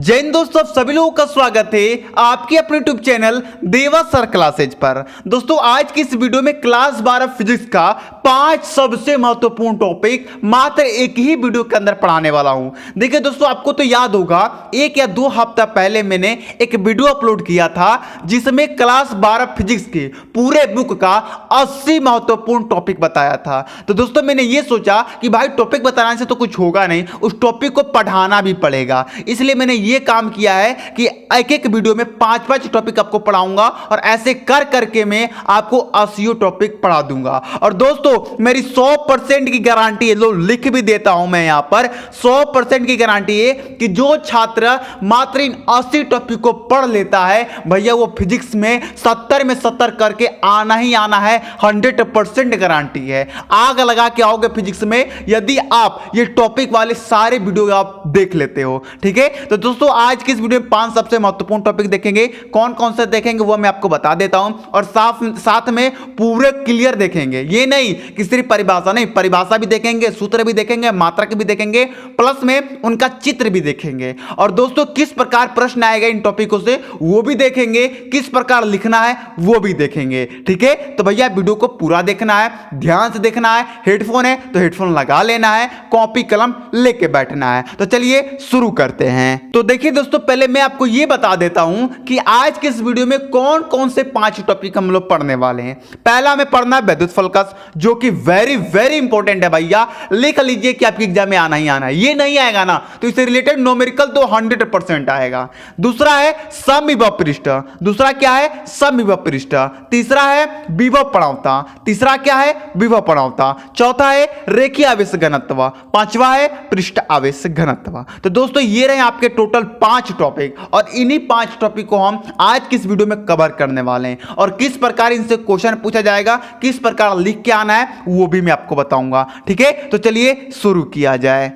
जय हिंद दोस्तों, सभी लोगों का स्वागत है आपके अपने यूट्यूब चैनल देवा सर क्लासेज पर। दोस्तों आज की इस वीडियो में क्लास 12 फिजिक्स का 5 सबसे महत्वपूर्ण टॉपिक मात्र एक ही वीडियो के अंदर पढ़ाने वाला हूं। देखिए दोस्तों, आपको तो याद होगा 1 या 2 हफ्ता पहले मैंने एक वीडियो अपलोड किया था जिसमें क्लास 12 फिजिक्स के पूरे बुक का 80 महत्वपूर्ण टॉपिक बताया था। तो दोस्तों मैंने ये सोचा कि भाई टॉपिक बताने से तो कुछ होगा नहीं, उस टॉपिक को पढ़ाना भी पड़ेगा। इसलिए मैंने ये काम किया है कि एक एक वीडियो में 5-5 टॉपिक आपको पढ़ाऊंगा और ऐसे कर करके मैं आपको 80 टॉपिक पढ़ा दूंगा। और दोस्तों मेरी 100% की गारंटी है, लो लिख भी देता हूं मैं यहां पर, 100% की गारंटी है कि जो छात्र मात्र इन 80 टॉपिक को पढ़ लेता है भैया वो फिजिक्स में 70 में 70 करके आना ही आना है। 100% गारंटी है, आग लगा के आओगे फिजिक्स में यदि आप ये टॉपिक वाले सारे वीडियो आप देख लेते हो। ठीक है, तो दोस्तों आज की इस वीडियो में 5 सबसे महत्वपूर्ण टॉपिक देखेंगे। कौन कौन से देखेंगे वो मैं आपको बता देता हूं और साथ में पूरे क्लियर देखेंगे। ये नहीं कि सिर्फ परिभाषा नहीं, परिभाषा भी देखेंगे, सूत्र भी देखेंगे, मात्रक भी देखेंगे, प्लस में उनका चित्र भी देखेंगे। और दोस्तों किस प्रकार प्रश्न आएगा इन टॉपिकों से वो भी देखेंगे, किस प्रकार लिखना है वो भी देखेंगे। ठीक है, तो भैया वीडियो को पूरा देखना है, ध्यान से देखना है। हेडफोन है तो हेडफोन लगा लेना है, कॉपी कलम लेके बैठना है। तो चलिए शुरू करते हैं। तो देखिए दोस्तों, पहले मैं आपको यह बता देता हूं कि आज के इस वीडियो में कौन कौन से 5 टॉपिक हम लोग पढ़ने वाले हैं। पहला हमें पढ़ना है वैद्युत फलकस, जो कि वेरी वेरी इंपॉर्टेंट है भैया, लिख लीजिए कि आपके एग्जाम में आना ही आना है। ये नहीं आएगा ना तो इससे रिलेटेड न्यूमेरिकल तो 100% आएगा। दूसरा है समविभव पृष्ठ, दूसरा क्या है समविभव पृष्ठ। तीसरा है विभव पड़ावता, तीसरा क्या है विभव पड़ावता। चौथा है रेखीय आवेश घनत्व, पांचवा है पृष्ठ आवेश घनत्व। तो दोस्तों ये रहे आपके टोटल 5 टॉपिक और इन्हीं 5 टॉपिक को हम आज की इस वीडियो में कवर करने वाले हैं। और किस प्रकार इनसे क्वेश्चन पूछा जाएगा, किस प्रकार लिख के आना है वो भी मैं आपको बताऊंगा। ठीक है, तो चलिए शुरू किया जाए।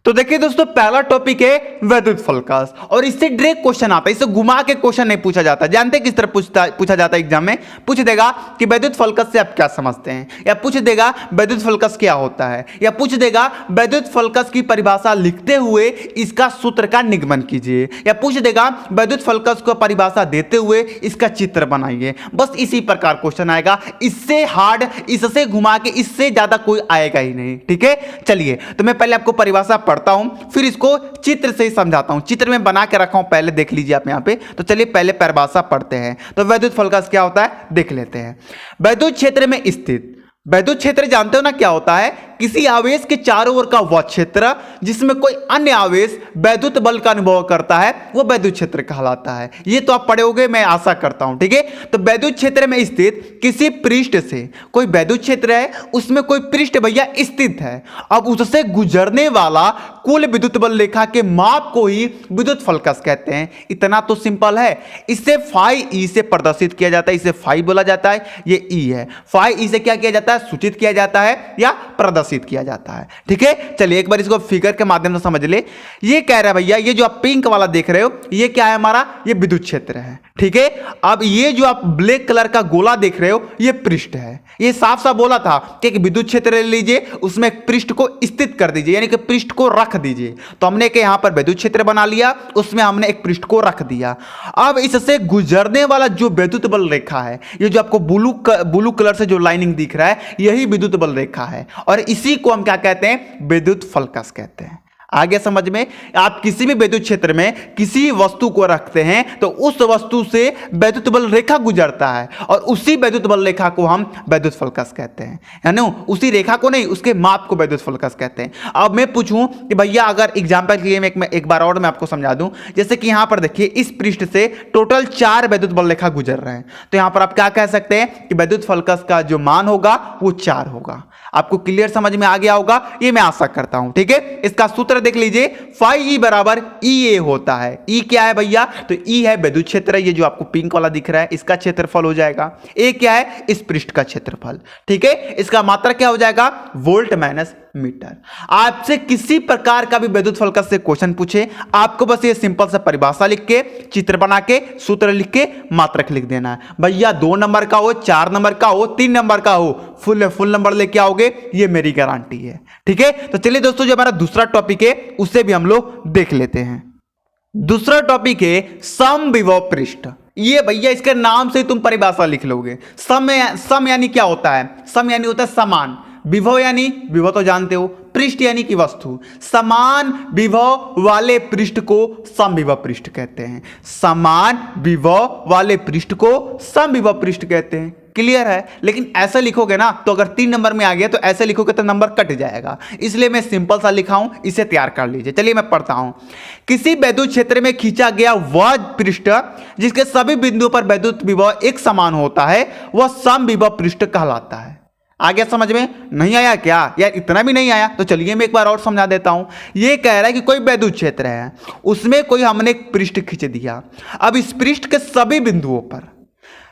तो देखिए दोस्तों, पहला टॉपिक है वैद्युत फलकस और इससे डायरेक्ट क्वेश्चन आता है, इसे घुमा के क्वेश्चन नहीं पूछा जाता। जानते हैं किस तरह पूछा जाता है एग्जाम में? पूछ देगा कि वैद्युत फलकस से आप क्या समझते हैं, या पूछ देगा वैद्युत फलकस क्या होता है, या पूछ देगा वैद्युत फलकस की परिभाषा लिखते हुए इसका सूत्र का निगमन कीजिए, या पूछ देगा वैद्युत फलकस को परिभाषा देते हुए इसका चित्र बनाइए। बस इसी प्रकार क्वेश्चन आएगा, इससे हार्ड, इससे घुमा के इससे ज्यादा कोई आएगा ही नहीं। ठीक है, चलिए तो मैं पहले आपको परिभाषा पढ़ता हूं, फिर इसको चित्र से ही समझाता हूं। चित्र में बना के रखा हूं, पहले देख लीजिए आप यहां पे। तो चलिए पहले परिभाषा पढ़ते हैं। तो वैद्युत फलकस क्या होता है देख लेते हैं। वैद्युत क्षेत्र में स्थित, वैद्युत क्षेत्र जानते हो ना क्या होता है? किसी आवेश के चारों ओर का वह क्षेत्र जिसमें कोई अन्य आवेश वैद्युत बल का अनुभव करता है वो वैद्युत क्षेत्र कहलाता है। ये तो आप पढ़े होंगे, मैं आशा करता हूं। ठीक है, तो वैद्युत क्षेत्र में स्थित किसी पृष्ठ से, कोई वैद्युत क्षेत्र है उसमें कोई पृष्ठ भैया स्थित है, अब उससे गुजरने वाला कुल विद्युत बल रेखा के माप को ही विद्युत फलकस कहते हैं। इतना तो सिंपल है। इसे फाई ई से प्रदर्शित किया जाता है, इसे फाई बोला जाता है, ये ई है। फाई ई से क्या किया जाता है? सूचित किया जाता है या प्रदर्शित किया जाता है। ठीक है, चलिए एक बार इसको फिगर के माध्यम से समझ ले। ये कह रहा है भैया, ये जो आप पिंक वाला देख रहे हो ये क्या है हमारा? ये विद्युत क्षेत्र है। ठीक है, अब ये जो आप ब्लैक कलर का गोला देख रहे हो ये पृष्ठ है। ये साफ साफ बोला था कि एक विद्युत क्षेत्र ले लीजिए, उसमें एक पृष्ठ को स्थित कर दीजिए, यानी कि पृष्ठ को रख दीजिए। तो हमने के यहां पर विद्युत क्षेत्र बना लिया, उसमें हमने एक पृष्ठ को रख दिया। अब इससे गुजरने वाला जो विद्युत बल रेखा है, ये जो आपको ब्लू कलर से जो लाइनिंग दिख रहा है यही विद्युत बल रेखा है और इसी को हम क्या कहते हैं? विद्युत फलकस कहते हैं। आगे समझ में? आप किसी भी विद्युत क्षेत्र में किसी वस्तु को रखते हैं तो उस वस्तु से वैद्युत बल रेखा गुजरता है और उसी वैद्युत बल रेखा को हम वैद्युत फलकस कहते हैं। है ना? उसी रेखा को नहीं, उसके माप को वैद्युत फलकस कहते हैं। अब मैं पूछूं कि भैया अगर एग्जांपल के लिए मैं एक बार और मैं आपको समझा दूं, जैसे कि यहां पर देखिए इस पृष्ठ से टोटल 4 वैद्युत बल रेखा गुजर रहे हैं, तो यहां पर आप क्या कह सकते हैं कि वैद्युत फलकस का जो मान होगा वो 4 होगा। आपको क्लियर समझ में आ गया होगा, ये मैं आशा करता हूं। ठीक है, इसका सूत्र देख लीजिए, फाई ई बराबर ई ए होता है। ई क्या है भैया? तो ई है विद्युत क्षेत्र, ये जो आपको पिंक वाला दिख रहा है इसका क्षेत्रफल हो जाएगा। ए क्या है? इस पृष्ठ का क्षेत्रफल। ठीक है, इसका मात्रा क्या हो जाएगा? Volt minus metre. आपसे किसी प्रकार का भी विद्युत फलकस से क्वेश्चन पूछे, आपको बस ये सिंपल सा परिभाषा लिख के, चित्र बना के, सूत्र लिख के, मात्रक लिख देना है। भैया 2 नंबर का हो, 4 नंबर का हो, 3 नंबर का हो, फुल नंबर लेके आओगे, ये मेरी गारंटी है। ठीक है, तो चलिए दोस्तों, जो हमारा दूसरा टॉपिक है उसे भी हम लोग देख लेते हैं। दूसरा टॉपिक है समविभव पृष्ठ। ये भैया इसके नाम से तुम परिभाषा लिख लोगे। सम यानी क्या होता है? सम यानी होता है समान, विभव यानी विभव तो जानते हो, पृष्ठ यानी कि वस्तु। समान विभव वाले पृष्ठ को समविभव पृष्ठ कहते हैं। समान विभव वाले पृष्ठ को समविभव पृष्ठ कहते हैं। क्लियर है? लेकिन ऐसा लिखोगे ना तो अगर 3 नंबर में आ गया तो ऐसे लिखोगे तो नंबर कट जाएगा, इसलिए मैं सिंपल सा लिखा हूं, इसे तैयार कर लीजिए। चलिए मैं पढ़ता हूं। किसी वैद्युत क्षेत्र में खींचा गया वह पृष्ठ जिसके सभी बिंदुओं पर वैद्युत विभव एक समान होता है वह समविभव पृष्ठ कहलाता है। आ गया समझ में? नहीं आया क्या यार? इतना भी नहीं आया तो चलिए मैं एक बार और समझा देता हूं। ये कह रहा है कि कोई वैद्युत क्षेत्र है, उसमें कोई हमने एक पृष्ठ खींच दिया। अब इस पृष्ठ के सभी बिंदुओं पर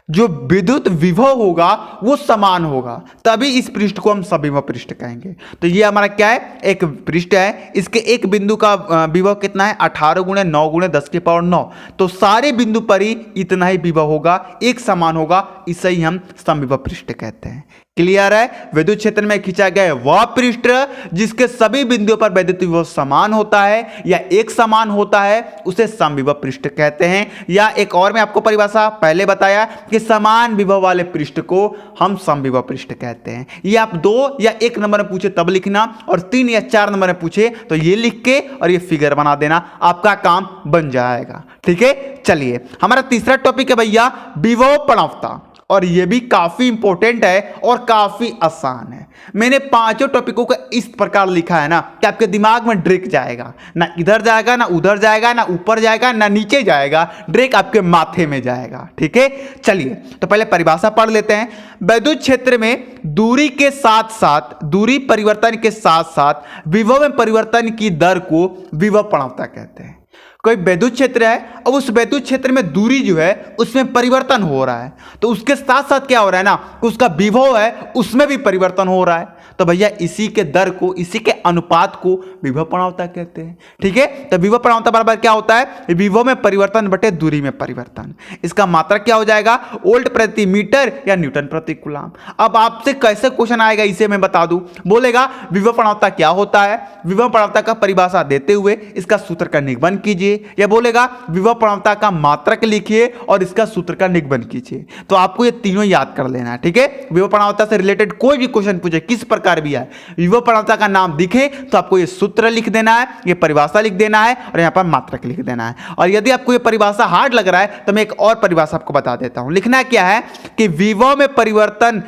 जो विद्युत विभव होगा वो समान होगा, तभी इस पृष्ठ को हम समविभव पृष्ठ कहेंगे। तो ये हमारा क्या है? एक पृष्ठ है, इसके एक बिंदु का विभव कितना है? 18 × 9 × 10⁹ तो सारे बिंदु पर ही इतना ही विभव होगा, एक समान होगा, इसे ही हम समविभव पृष्ठ कहते हैं। क्लियर है? विद्युत क्षेत्र में खींचा गया वह पृष्ठ जिसके सभी बिंदुओं पर वैद्युत विभव समान होता है या एक समान होता है उसे समविभव पृष्ठ कहते हैं। या एक और मैं आपको परिभाषा पहले बताया कि समान विभव वाले पृष्ठ को हम समविभव पृष्ठ कहते हैं। ये आप 2 या 1 नंबर में पूछे तब लिखना, और 3 या 4 नंबर में पूछे तो ये लिख के और ये फिगर बना देना, आपका काम बन जाएगा। ठीक है? चलिए हमारा तीसरा टॉपिक है भैया विभव प्रणवता, और यह भी काफी इंपॉर्टेंट है और काफी आसान है। मैंने 5 टॉपिकों को इस प्रकार लिखा है ना कि आपके दिमाग में डायरेक्ट जाएगा, ना इधर जाएगा, ना उधर जाएगा, ना ऊपर जाएगा, ना नीचे जाएगा, डायरेक्ट आपके माथे में जाएगा। ठीक है? चलिए तो पहले परिभाषा पढ़ लेते हैं। वैद्युत क्षेत्र में दूरी के साथ साथ, दूरी परिवर्तन के साथ साथ विभव में परिवर्तन की दर को विभव प्रणवता कहते हैं। कोई वैद्युत क्षेत्र है, अब उस वैद्युत क्षेत्र में दूरी जो है उसमें परिवर्तन हो रहा है, तो उसके साथ साथ क्या हो रहा है ना कि उसका विभव है उसमें भी परिवर्तन हो रहा है, तो भैया इसी के दर को, इसी के अनुपात को विभव प्रणवता कहते हैं। ठीक है? तो विभव प्रणवता बराबर क्या होता है? विभव में परिवर्तन बटे दूरी में परिवर्तन। इसका मात्रक क्या हो जाएगा? वोल्ट प्रति मीटर या न्यूटन प्रति कूलम। अब आपसे कैसे क्वेश्चन आएगा इसे मैं बता दूं। बोलेगा विभव प्रणवता क्या होता है, विभव प्रणवता का परिभाषा देते हुए इसका सूत्र का निगमन कीजिए, या बोलेगा विभव प्रणवता का मात्रक लिखिए और इसका सूत्र का निगमन कीजिए। तो आपको ये तीनों याद कर लेना है। ठीक है? विभव प्रणवता से रिलेटेड कोई भी क्वेश्चन पूछे किस प्रकार भी है, विभव प्रणवता का नाम दिखे तो आपको ये सूत्र लिख देना है, ये परिभाषा लिख देना है और यहां पर मात्रक लिख देना है। और यदि आपको ये परिभाषा हार्ड लग रहा है तो मैं एक और परिभाषा आपको बता देता हूं। लिखना क्या है कि विभव में परिवर्तन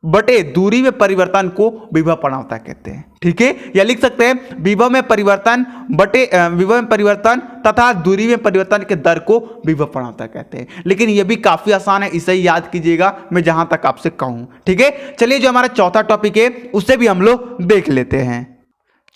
बटे दूरी में परिवर्तन को विभव प्रणवता कहते हैं। ठीक है? या लिख सकते हैं विभव में परिवर्तन बटे विभव में परिवर्तन तथा दूरी में परिवर्तन के दर को विभव प्रणवता कहते हैं। लेकिन यह भी काफी आसान है, इसे ही याद कीजिएगा मैं जहां तक आपसे कहूं। ठीक है? चलिए जो हमारा चौथा टॉपिक है उसे भी हम लोग देख लेते हैं।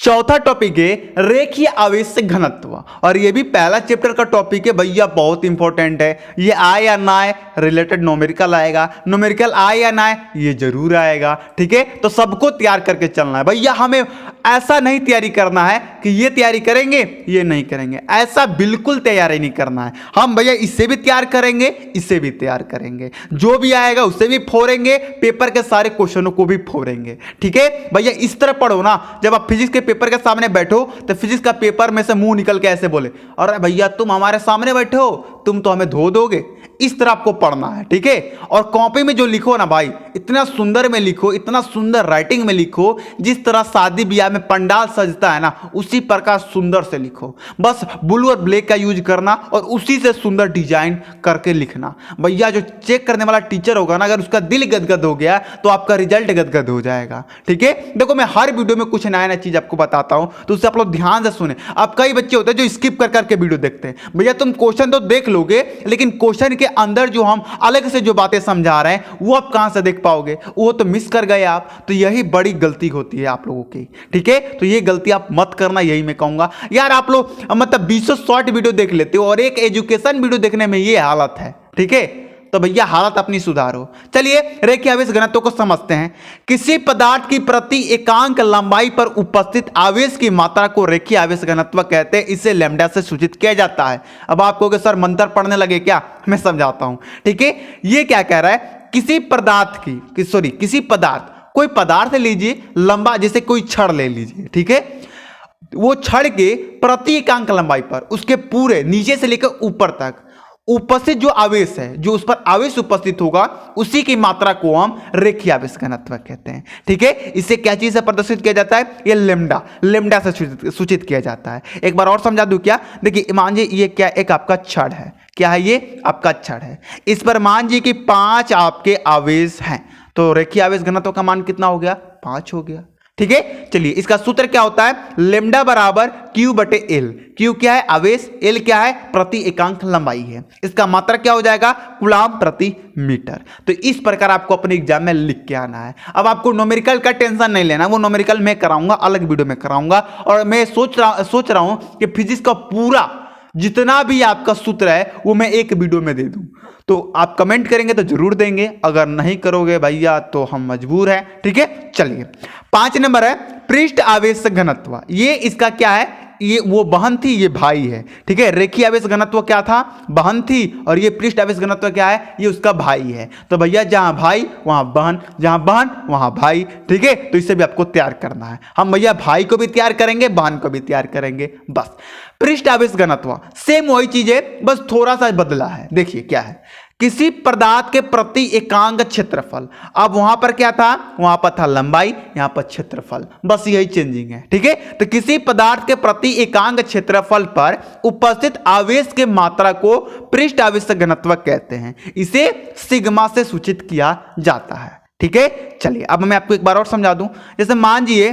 चौथा टॉपिक है रेखीय आवेश घनत्व, और ये भी पहला चैप्टर का टॉपिक है भैया, बहुत इंपॉर्टेंट है। ये आए या ना आए, रिलेटेड न्यूमेरिकल आएगा, न्यूमेरिकल आए या ना आए ये जरूर आएगा। ठीक है? तो सबको तैयार करके चलना है भैया। हमें ऐसा नहीं तैयारी करना है कि ये तैयारी करेंगे ये नहीं करेंगे, ऐसा बिल्कुल तैयारी नहीं करना है। हम भैया इससे भी तैयार करेंगे, इससे भी तैयार करेंगे, जो भी आएगा उससे भी फोड़ेंगे, पेपर के सारे क्वेश्चनों को भी फोड़ेंगे। ठीक है भैया? इस तरह पढ़ो ना, जब आप फिजिक्स के पेपर के सामने बैठो तो फिजिक्स का पेपर में से मुंह निकल के ऐसे बोले, अरे भैया तुम हमारे सामने बैठे हो, तुम तो हमें धो दोगे। इस तरह आपको पढ़ना है। ठीक है? और कॉपी में जो लिखो ना भाई, इतना सुंदर में लिखो, इतना सुंदर राइटिंग में लिखो, जिस तरह शादी ब्याह में पंडाल सजता है ना उसी प्रकार सुंदर से लिखो। बस ब्लू और ब्लैक का यूज करना और उसी से सुंदर डिजाइन करके लिखना। भैया जो चेक करने वाला टीचर होगा ना, अगर उसका दिल गदगद हो गया तो आपका रिजल्ट गदगद हो जाएगा। ठीक है? देखो मैं हर वीडियो में कुछ नया नया चीज आपको बताता हूं, तो उससे आप लोग ध्यान से सुने। अब कई बच्चे होते हैं जो स्किप कर करके वीडियो देखते हैं। भैया तुम क्वेश्चन तो देख लोगे, लेकिन क्वेश्चन के अंदर जो हम अलग से जो बातें समझा रहे हैं वो आप कहां से देख पाओगे, वो तो मिस कर गए आप। तो यही बड़ी गलती होती है आप लोगों की। ठीक है? तो ये गलती आप मत करना, यही मैं कहूंगा। यार आप लोग मतलब 20 शॉर्ट वीडियो देख लेते हो और एक एजुकेशन वीडियो देखने में ये हालत है। ठीक है? तो भैया हालत अपनी सुधारो। चलिए रेखीय आवेश घनत्व को समझते हैं। किसी पदार्थ की प्रति एकांक लंबाई पर उपस्थित आवेश की मात्रा को रेखीय आवेश घनत्व कहते हैं। इसे लैम्ब्डा से सूचित किया जाता है। अब आप कहोगे सर मंत्र पढ़ने लगे क्या? मैं समझाता हूं। ठीक है? ये क्या कह रहा है, किसी पदार्थ की किसी पदार्थ, कोई पदार्थ लीजिए लंबा, जैसे कोई छड़ ले लीजिए। ठीक है? वो छड़ के प्रति एकांक लंबाई पर उसके पूरे नीचे से लेकर ऊपर तक उपस्थित जो आवेश है, जो उस पर आवेश उपस्थित होगा, उसी की मात्रा को हम रेखीय आवेश घनत्व कहते हैं। ठीक है, इसे क्या चीज से प्रदर्शित किया जाता है? ये लेमडा से सूचित किया जाता है। एक बार और समझा दूं क्या? देखिए मान लीजिए ये क्या, एक आपका छड़ है। क्या है ये? आपका छड़ है। इस पर मान लीजिए कि 5 आपके आवेश हैं, तो रेखीय आवेश घनत्व का मान कितना हो गया? 5 हो गया। ठीक है, चलिए इसका सूत्र क्या होता है? लेमडा बराबर Q बटे एल। Q क्या है? आवेश। एल क्या है? प्रति एकांक लंबाई है। इसका मात्रा क्या हो जाएगा? कूलम्ब प्रति मीटर। तो इस प्रकार आपको अपने एग्जाम में लिख के आना है। अब आपको न्यूमेरिकल का टेंशन नहीं लेना, वो न्यूमेरिकल मैं कराऊंगा, अलग वीडियो में कराऊंगा। और मैं सोच रहा हूं कि फिजिक्स का पूरा जितना भी आपका सूत्र है वो मैं एक वीडियो में दे दूं। तो आप कमेंट करेंगे तो जरूर देंगे, अगर नहीं करोगे भैया तो हम मजबूर हैं। ठीक है, चलिए 5 नंबर है पृष्ठ आवेश घनत्व। ये इसका क्या है? ये वो बहन थी, ये भाई है। ठीक है, रेखीय आवेश घनत्व क्या था? बहन थी। और ये पृष्ठ आवेश घनत्व क्या है? ये उसका भाई है। तो भैया जहां भाई वहां बहन, जहां बहन वहां भाई। ठीक है, तो इसे भी आपको तैयार करना है। हम भैया भाई को भी तैयार करेंगे, बहन को भी तैयार करेंगे। बस पृष्ठ आवेश घनत्व सेम वही चीज है, बस थोड़ा सा बदला है। देखिए क्या है? किसी पदार्थ के प्रति एकांक क्षेत्रफल। अब वहां पर क्या था? वहां पर था लंबाई, यहां पर क्षेत्रफल। बस यही चेंजिंग है। ठीक है, तो किसी पदार्थ के प्रति एकांक क्षेत्रफल पर उपस्थित आवेश के मात्रा को पृष्ठ आवेश घनत्व कहते हैं। इसे सिग्मा से सूचित किया जाता है। ठीक है, चलिए अब मैं आपको एक बार और समझा दूं। जैसे मान लीजिए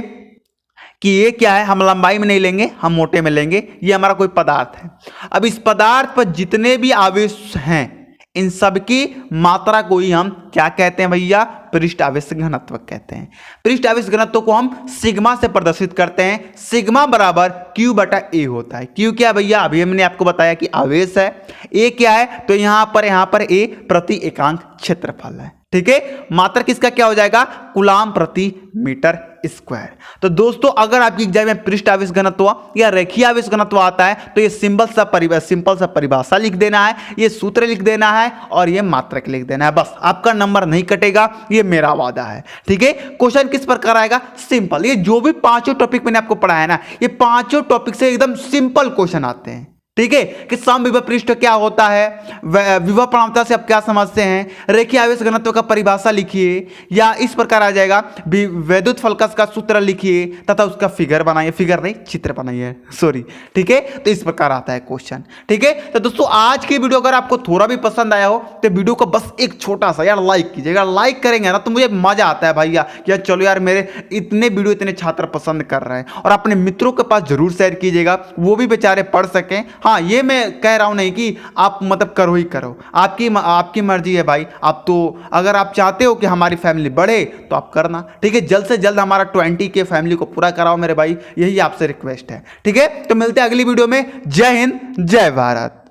कि ये क्या है, हम लंबाई में नहीं लेंगे, हम मोटे में लेंगे। ये हमारा कोई पदार्थ है। अब इस पदार्थ पर जितने भी आवेश हैं, इन सब की मात्रा को ही हम क्या कहते हैं भैया? पृष्ठ आवेश घनत्व कहते हैं। पृष्ठ आवेश घनत्व को हम सिग्मा से प्रदर्शित करते हैं। सिग्मा बराबर Q बटा ए होता है। Q क्या भैया? अभी हमने आपको बताया कि आवेश है। ए क्या है? तो यहां पर ए प्रति एकांक क्षेत्रफल है। ठीक है, मात्रा किसका क्या हो जाएगा? कूलम्ब प्रति मीटर स्क्वायर। तो दोस्तों अगर आपकी एग्जाम में पृष्ठ आवेश घनत्व या रेखीय आवेश घनत्व आता है तो ये सिंपल सा परिभाषा लिख देना है, ये सूत्र लिख देना है और ये मात्रक लिख देना है। बस आपका नंबर नहीं कटेगा, ये मेरा वादा है। ठीक है, क्वेश्चन किस प्रकार आएगा? सिंपल। ये जो भी 5 टॉपिक मैंने आपको पढ़ाया ना, ये 5 टॉपिक से एकदम सिंपल क्वेश्चन आते हैं। ठीक है, कि समविभव पृष्ठ क्या होता है, विभव प्रवणता से आप क्या समझते हैं, रेखीय आवेश घनत्व का परिभाषा लिखिए, या इस प्रकार आ जाएगा वैद्युत फलकस का सूत्र लिखिए तथा उसका फिगर बनाइए, फिगर नहीं चित्र बनाइए, सॉरी। ठीक है, तो इस प्रकार आता है क्वेश्चन। ठीक है, तो दोस्तों आज की वीडियो अगर आपको थोड़ा भी पसंद आया हो तो वीडियो को बस एक छोटा सा यार लाइक कीजिएगा। लाइक करेंगे ना तो मुझे मजा आता है भैया कि यार चलो यार मेरे इतने वीडियो इतने छात्र पसंद कर रहे हैं। और अपने मित्रों के पास जरूर शेयर कीजिएगा, वो भी बेचारे पढ़ सकें। हाँ, ये मैं कह रहा हूं नहीं कि आप मतलब करो ही करो, आपकी मर्जी है भाई। आप तो अगर आप चाहते हो कि हमारी फैमिली बढ़े तो आप करना। ठीक है, जल्द से जल्द हमारा 20 के फैमिली को पूरा कराओ मेरे भाई, यही आपसे रिक्वेस्ट है। ठीक है, तो मिलते हैं अगली वीडियो में। जय हिंद, जय भारत।